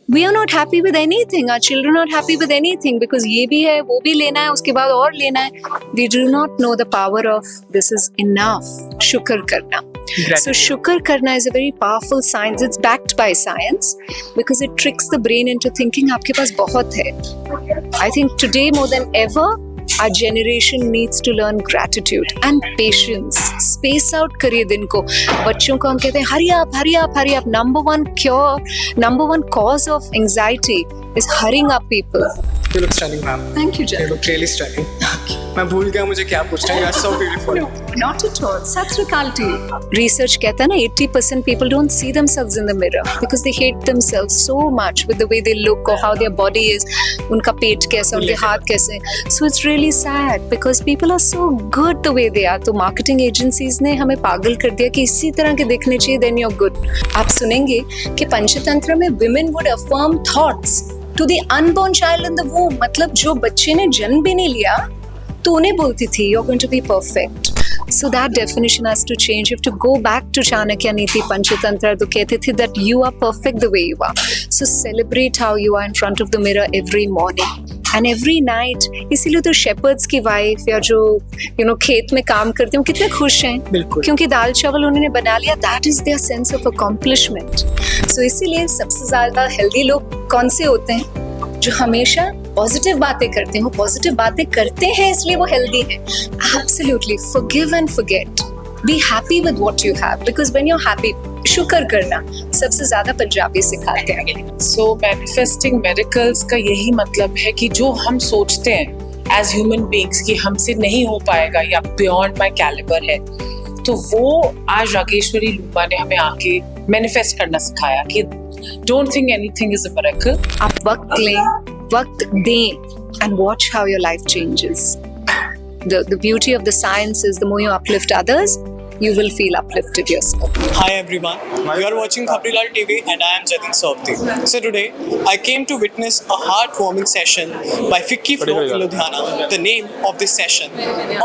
We are not happy with anything. Our children are not happy with anything because ये भी है, वो भी लेना है, उसके बाद और लेना है. We do not know the power of this is enough. शुक्र करना. So शुक्र करना is a very powerful science. It's backed by science because it tricks the brain into thinking आपके पास बहुत है. I think today more than ever, our generation needs to learn gratitude and patience. Space out करिए दिन को. बच्चों को हम कहते हैं hurry up, hurry up, hurry up. Number one cause of anxiety is hurrying up people. You look stunning, ma'am. Thank you, Jen. You look really stunning. मैं भूल गया मुझे क्या पूछना है. You are so beautiful. No, not at all. सत श्री अकाल to you. Research कहता है ना 80% people don't see themselves in the mirror because they hate themselves so much with the way they look or how their body is. उनका पेट कैसा, उनके हाथ कैसे. So it's really sad because people are so good the way they are. तो marketing agencies ने हमें पागल कर दिया कि इसी तरह के दिखने चाहिए then you're good. आप सुनेंगे कि पंचतंत्र में women would affirm thoughts to the unborn child in the womb. मतलब जो बच्चे ने जन्म भी नहीं लिया तो उन्हें बोलती थी you're going to be perfect. So that definition has to change. You have to go back to Chanakya Niti Panchatantra. तो कहते थे that you are perfect the way you are. So celebrate how you are in front of the mirror every morning and every night. इसीलिए तो shepherds की wife या जो खेत में काम करते हैं कितने खुश हैं क्योंकि दाल चावल उन्होंने बना लिया. That is their sense of accomplishment. So इसीलिए सबसे ज़्यादा healthy लोग कौन से होते हैं जो हमेशा पॉजिटिव बातें करते हैं. वो पॉजिटिव बातें करते हैं इसलिए वो हेल्दी हैं. Absolutely forgive and forget. Be happy with what you have because when you're happy, शुक्र करना सबसे ज्यादा पंजाबी सिखाते हैं. So manifesting miracles का यही मतलब है कि जो हम सोचते हैं as human beings कि हमसे नहीं हो पाएगा या beyond my caliber है, तो वो आज रागेश्वरी लूंबा ने हमें आके मैनिफेस्ट करना सिखाया कि don't think anything is a miracle. आप वक्त लें, वक्त दें and watch how your life changes. The beauty of the science is the more you uplift others, you will feel uplifted yourself. Hi everyone, you are watching Khabrilal TV and I am Jatin Sobti. So today I came to witness a heartwarming session by Vicky Flow in Ludhiana. The name of this session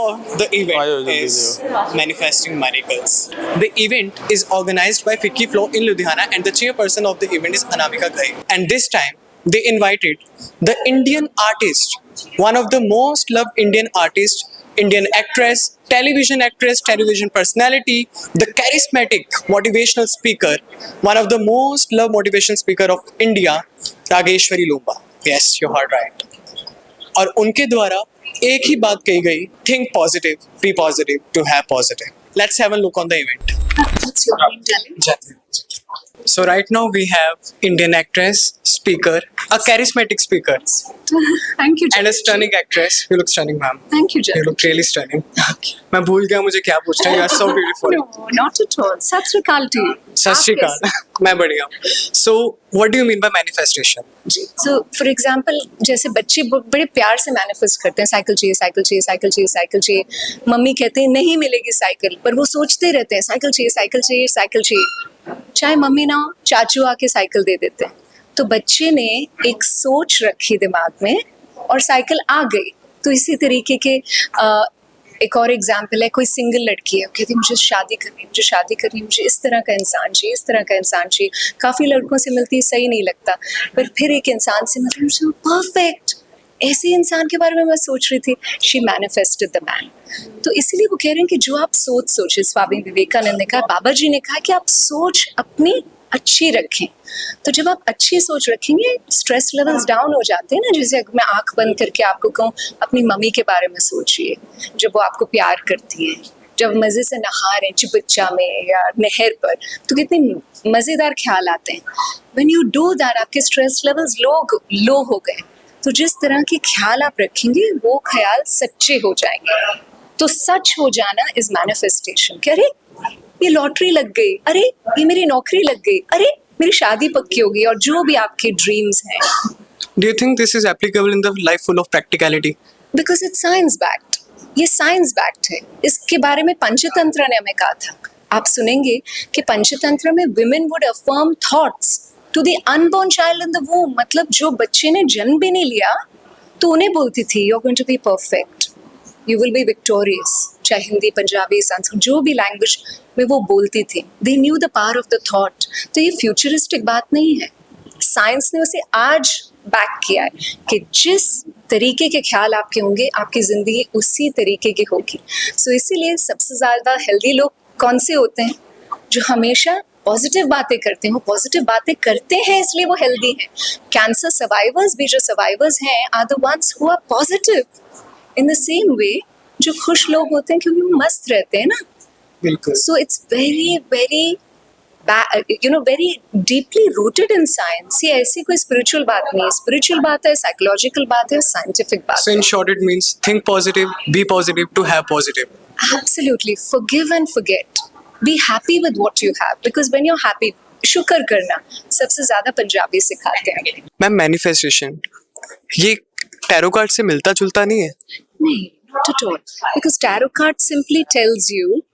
or the event is Manifesting Miracles. The event is organized by Vicky Flow in Ludhiana and the chairperson of the event is Anamika Ghai. And this time they invited the Indian artist, one of the most loved Indian artists, Indian actress, television personality, the charismatic motivational speaker, one of the most loved motivational speaker of India, Rageshwari Lumba. Yes, you heard right. और उनके द्वारा एक ही बात कही गई, think positive, be positive, to have positive. Let's have a look on the event. What's your name, darling? So right now we have Indian actress, speaker, a charismatic speaker, Thank you, and a stunning actress. You look stunning, ma'am. Thank you, You look really stunning. मैं भूल गया मुझे क्या पूछना है. You are so beautiful. No, not at all. सत श्री अकाल to you. सत श्री अकाल. मैं बढ़िया. So what do you mean by manifestation? So for example, जैसे बच्चे बड़े प्यार से मैनिफेस्ट करते हैं साइकिल चाहिए, साइकिल चाहिए, साइकिल चाहिए, साइकिल चाहिए. मम्मी कहते हैं नहीं मिलेगी साइकिल, पर वो सोचते रहते हैं साइकिल चाहिए, साइकिल चाहिए, साइकिल चाहिए. चाहे मम्मी ना हो, चाचू आके साइकिल दे देते हैं. तो बच्चे ने एक सोच रखी दिमाग में और साइकिल आ गई. तो इसी तरीके के एक और एग्जाम्पल है, कोई सिंगल लड़की है, कहती है मुझे शादी करनी है, मुझे शादी करनी है, मुझे इस तरह का इंसान चाहिए, इस तरह का इंसान चाहिए. काफ़ी लड़कों से मिलती है, सही नहीं लगता, पर फिर एक इंसान से मिलती है, मुझे परफेक्ट ऐसे इंसान के बारे में मैं सोच रही थी. She manifested the man. तो इसीलिए वो कह रहे हैं कि जो आप सोचे, स्वामी विवेकानंद ने कहा, बाबा जी ने कहा कि आप सोच अपनी अच्छी रखें. तो जब आप अच्छी सोच रखेंगे, स्ट्रेस लेवल्स डाउन हो जाते हैं ना. जैसे मैं आंख बंद करके आपको कहूँ अपनी मम्मी के बारे में सोचिए, जब वो आपको प्यार करती है, जब मज़े से नहा रहे हैं चिपच्चा में या नहर पर, तो कितने मज़ेदार ख्याल आते हैं. व्हेन यू डू दैट, आपके स्ट्रेस लेवल्स लो हो गए, तो जिस तरह के ख्याल आप रखेंगे वो ख्याल सच्चे हो जाएंगे. तो सच हो जाना इज मैनिफेस्टेशन. कि अरे ये लॉटरी लग गई, अरे ये मेरी नौकरी लग गई, अरे मेरी शादी पक्की हो गई, और जो भी आपके ड्रीम्स हैं. Do you think this is applicable in the life full of practicality? Because it's science backed. ये साइंस बैक्ड है. इसके बारे में पंचतंत्र ने हमें कहा था. आप सुनेंगे कि पंचतंत्र में women would affirm thoughts to the unborn child in the womb. मतलब जो बच्चे ने जन्म भी नहीं लिया तो उन्हें बोलती थी you're going to be perfect, you will be victorious. चाहे हिंदी, पंजाबी, संस्कृत, जो भी लैंग्वेज में वो बोलती थी. They knew the power of the thought. तो ये फ्यूचरिस्टिक बात नहीं है. साइंस ने उसे आज बैक किया है कि जिस तरीके के ख्याल आपके होंगे आपकी ज़िंदगी उसी तरीके की होगी. सो इसीलिए सबसे ज़्यादा हेल्दी लोग कौन से होते हैं? जो हमेशा पॉजिटिव बातें करते हैं. वो पॉजिटिव बातें करते हैं इसलिए वो हेल्दी हैं. कैंसर सर्वाइवर्स भी जो सर्वाइवर्स हैं are the ones who are positive. In the same way जो खुश लोग होते हैं क्योंकि वो मस्त रहते हैं ना. बिल्कुल. So it's very very very deeply rooted in science. ये ऐसी कोई spiritual बात नहीं है. Spiritual बात है, psychological बात है, scientific बात So है. in short, it means think positive, be positive to have positive. Absolutely. Forgive and forget. Be happy with what you have. Because when you're happy, शुक्र करना सबसे ज़्यादा पंजाबी सिखाते हैं. मैम, manifestation ये टैरो कार्ड से मिलता जुलता नहीं है? नहीं, not at all. Because tarot card simply tells you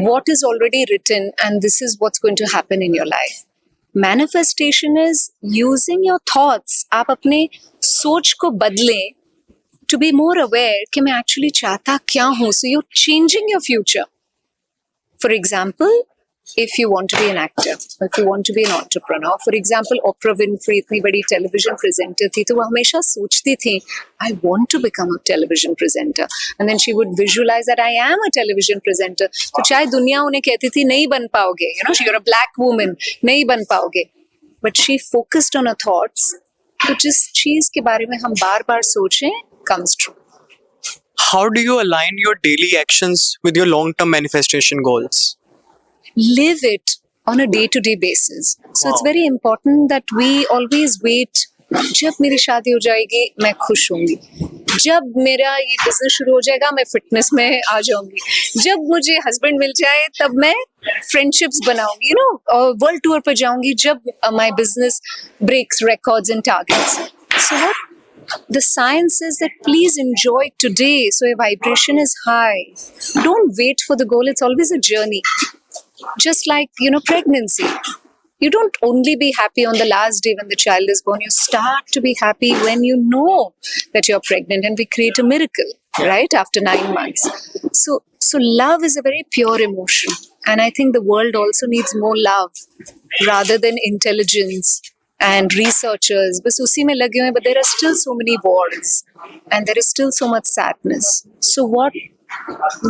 what is already written and this is what's going to happen in your life. Manifestation is using your thoughts. आप अपने सोच को बदलें to be more aware कि मैं actually चाहता क्या हूँ. So you're changing your future. For example, if you want to be an actor, if you want to be an entrepreneur, for example, Oprah Winfrey इतनी बड़ी television presenter थी तो वो हमेशा सोचती थी I want to become a television presenter, and then she would visualize that I am a television presenter. तो चाहे दुनिया उन्हें कहती थी नहीं बन पाओगे, you're a black woman, नहीं बन पाओगे, but she focused on her thoughts. तो जिस चीज के बारे में हम बार-बार सोचें comes true. How do you align your daily actions with your long-term manifestation goals? Live it on a day-to-day basis. So it's Wow. very important that we always wait. जब मेरी शादी हो जाएगी मैं खुश होंगी. जब मेरा ये बिजनेस शुरू हो जाएगा मैं फिटनेस में आ जाऊंगी. जब मुझे हस्बैंड मिल जाए तब मैं फ्रेंडशिप्स बनाऊंगी, और वर्ल्ड टूर पर जाऊंगी जब my business breaks records and targets. So what the science says that please enjoy today. So your vibration is high. Don't wait for the goal. It's always a journey. Just like, pregnancy. You don't only be happy on the last day when the child is born. You start to be happy when you know that you're pregnant, and we create a miracle, right? After 9 months. So love is a very pure emotion. And I think the world also needs more love rather than intelligence and researchers. Bas usi mein lage hue hain, but there are still so many wars and there is still so much sadness. So what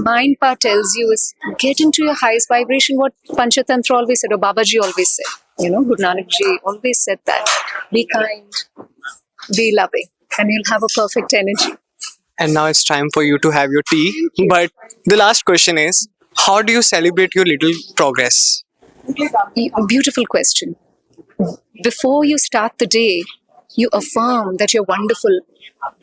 mind power tells you is get into your highest vibration. What Panchatantra always said, or Babaji always said, Guru Nanak Ji always said that. Be kind, be loving, and you'll have a perfect energy. And now it's time for you to have your tea. But the last question is, how do you celebrate your little progress? Beautiful question. Before you start the day, you affirm that you're wonderful.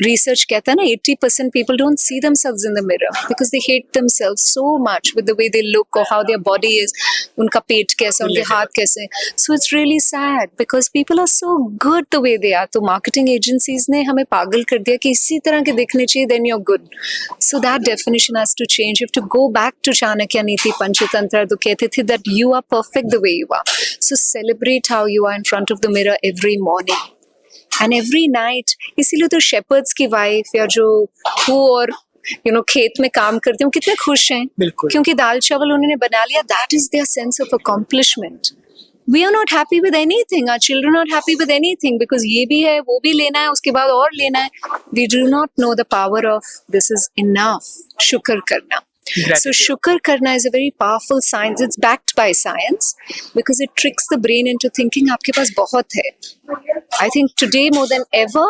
Research कहता है ना 80% people don't see themselves in the mirror because they hate themselves so much with the way they look or how their body is. उनका पेट कैसा, उनके हाथ कैसे. So it's really sad because people are so good the way they are. तो marketing agencies ने हमें पागल कर दिया कि इसी तरह के दिखने चाहिए then you're good. So that definition has to change. You have to go back to Chanakya नीति पंचतंत्र तो कहते थे that you are perfect the way you are. So celebrate how you are in front of the mirror every morning. And every night, इसीलिए तो shepherds की wife या जो हो और खेत में काम करते हैं वो कितने खुश हैं. बिल्कुल. क्योंकि दाल चावल उन्होंने बना लिया. That is their sense of accomplishment. We are not happy with anything. Our children are not happy with anything because ये भी है, वो भी लेना है, उसके बाद और लेना है. We do not know the power of this is enough. शुक्र करना. So shukr karna is a very powerful science. It's backed by science because it tricks the brain into thinking आपके पास बहुत है. I think today more than ever,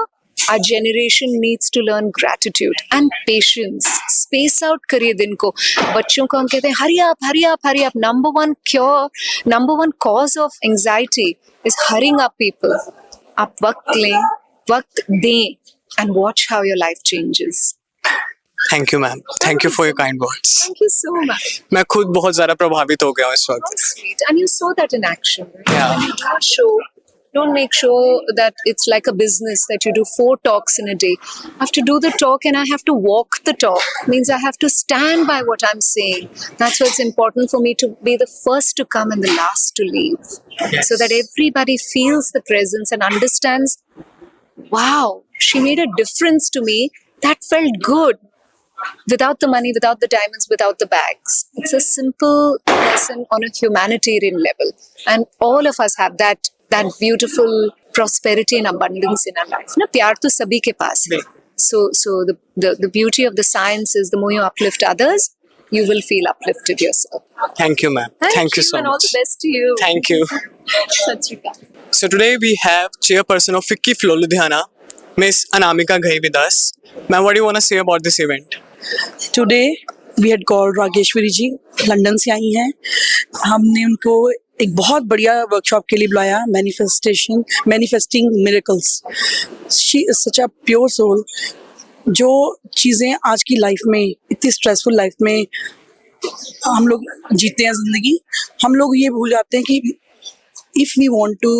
our generation needs to learn gratitude and patience. Space out करिए दिन को. बच्चों को हम कहते हैं hurry up, hurry up, hurry up. Number one cause of anxiety is hurrying up people. आप वक्त लें, वक्त दें, and watch how your life changes. Thank you, ma'am. Thank you for your kind words. Thank you so much. मैं खुद बहुत ज़्यादा प्रभावित हो गया हूँ इस वक्त. Sweet. And you saw that in action. Right? Yeah. When you do a show, don't make sure that it's like a business that you do 4 talks in a day. I have to do the talk and I have to walk the talk. Means I have to stand by what I'm saying. That's why it's important for me to be the first to come and the last to leave. Yes. So that everybody feels the presence and understands, wow, she made a difference to me. That felt good. Without the money, without the diamonds, without the bags. It's a simple lesson on a humanitarian level. And all of us have that beautiful prosperity and abundance in our life. ना प्यार तो सभी के पास है. So the beauty of the science is the more you uplift others, you will feel uplifted yourself. Thank you, ma'am. Thank you so and all much. the best to you. Thank you. Sat Sri Akal. So today we have chairperson of FICCI Flow Ludhiana, Miss Anamika Ghai with us. Ma'am, what do you want to say about this event? Today we had called Rageshwari ji London से आई हैं. हमने उनको एक बहुत बढ़िया workshop के लिए बुलाया, manifesting miracles. She is such a pure soul. जो चीज़ें आज की लाइफ में, इतनी स्ट्रेसफुल लाइफ में हम लोग जीते हैं ज़िंदगी, हम लोग ये भूल जाते हैं कि if we want to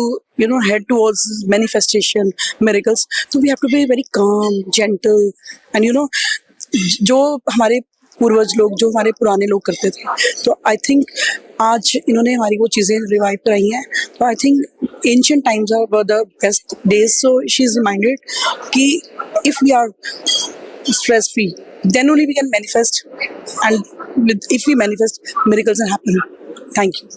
head towards manifestation miracles, so we have to be very calm, gentle, and जो हमारे पूर्वज लोग, जो हमारे पुराने लोग करते थे, तो आई थिंक आज इन्होंने हमारी वो चीज़ें रिवाइव कराई हैं. तो I think ancient times are the best days. So she is reminded कि if we are stress free, then only we can manifest, and if we manifest, miracles can happen. Thank you.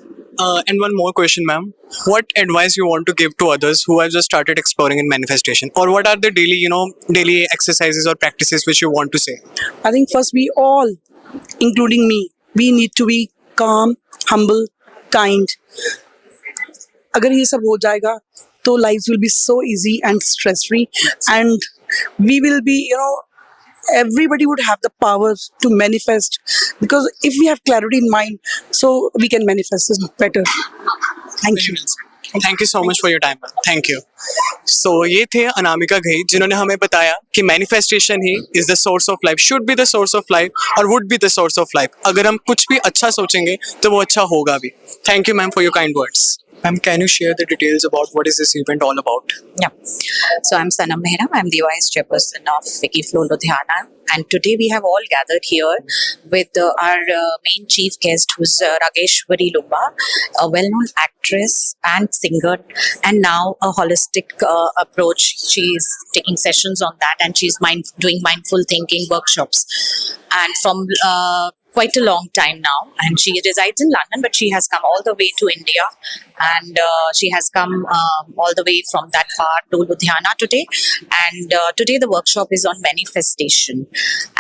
And one more question, ma'am. What advice you want to give to others who have just started exploring in manifestation, or what are the daily exercises or practices which you want to say? I think first we all, including me, we need to be calm, humble, kind. अगर ये सब हो जाएगा तो lives will be so easy and stress free, and we will be, everybody would have the power to manifest, because if we have clarity in mind, so we can manifest this better. Thank you. Thank you so much for your time. Thank you. So ये थे अनामिका घई जिन्होंने हमें बताया कि manifestation he is the source of life, should be the source of life, or would be the source of life. अगर हम कुछ भी अच्छा सोचेंगे तो वो अच्छा होगा भी. Thank you, ma'am, for your kind words. Ma'am, can you share the details about what is this event all about? Yeah. So I'm Sanam Mehra. I'm the Vice Chairperson of FICCI Flow Ludhiana. And today we have all gathered here with our main chief guest, who's Rageshwari Lumba, a well-known actress and singer, and now a holistic approach. She's taking sessions on that, and she's doing mindful thinking workshops. And from quite a long time now, and she resides in London, but she has come all the way to India, and she has come all the way from that far to Ludhiana today. And today the workshop is on manifestation,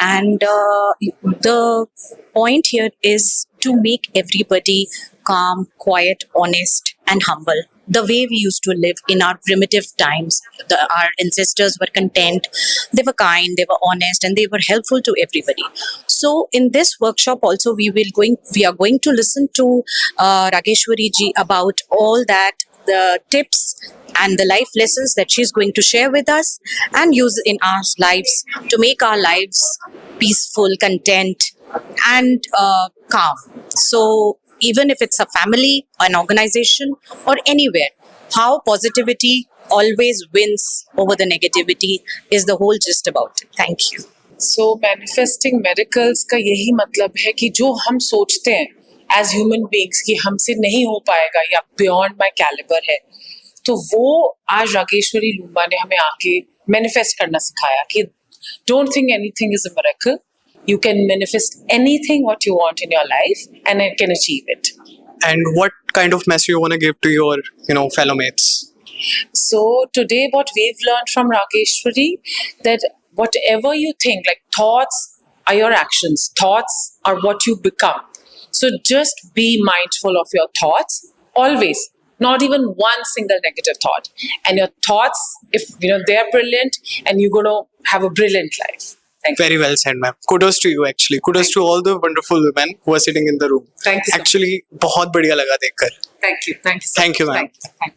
and the point here is to make everybody calm, quiet, honest, and humble. The way we used to live in our primitive times, our ancestors were content, they were kind, they were honest, and they were helpful to everybody. So in this workshop also we are going to listen to Rageshwari ji about all that, the tips and the life lessons that she's going to share with us and use in our lives to make our lives peaceful, content, and calm. So even if it's a family, an organization, or anywhere, how positivity always wins over the negativity is the whole gist about it. Thank you. So manifesting miracles का यही मतलब है कि जो हम सोचते हैं as human beings कि हमसे नहीं हो पाएगा या beyond my caliber है, तो वो आज रागेश्वरी लुम्बा ने हमें आके manifest करना सिखाया कि don't think anything is a miracle. You can manifest anything what you want in your life, and you can achieve it. And what kind of message you want to give to your, fellow mates? So today what we've learned from Rageshwari, that whatever you think, like thoughts are your actions, thoughts are what you become. So just be mindful of your thoughts always, not even one single negative thought. And your thoughts, if they're brilliant, and you're going to have a brilliant life. Thank you. Very well said, ma'am. Kudos to you, actually. Kudos to all the wonderful women who are sitting in the room. Thank you so Actually, बहुत बढ़िया लगा देखकर. Thank you. Thank you so Thank you, much. ma'am. Thank you.